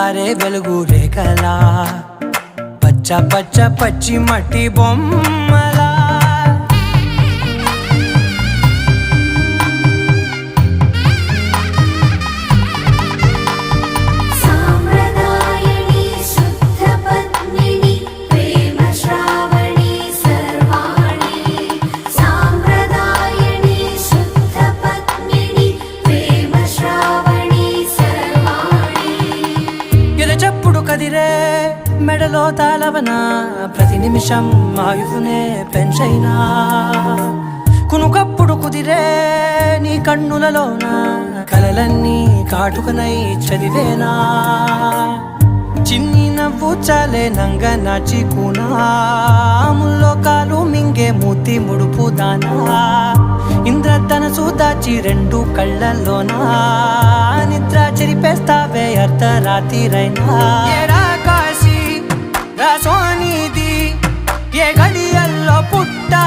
జారే వెలుగు రేఖలా పచ్చ పచ్చ పచ్చి మట్టి బొమ్మలా చెప్పుడు కదిరే మెడలో తాళవన ప్రతి నిమిషం ఆయుధునే పెంచైనా కునుకప్పుడు కుదిరే నీ కన్నులలోన కలలన్నీ కాటుకనై చదివేనా చిన్ని నవ్వు చాలే నంగ నాచి కూనాముల్లో కాలు మింగే మూతి ముడుపు దానా ఇంద్రధనసు దాచి రెండు కళ్ళల్లోనా నిద్ర చెరిపేస్తావే అర్ధరాత్రిరైనా ఏరా కాశీ రాసోనిది ఏ గడియల్లో పుట్టా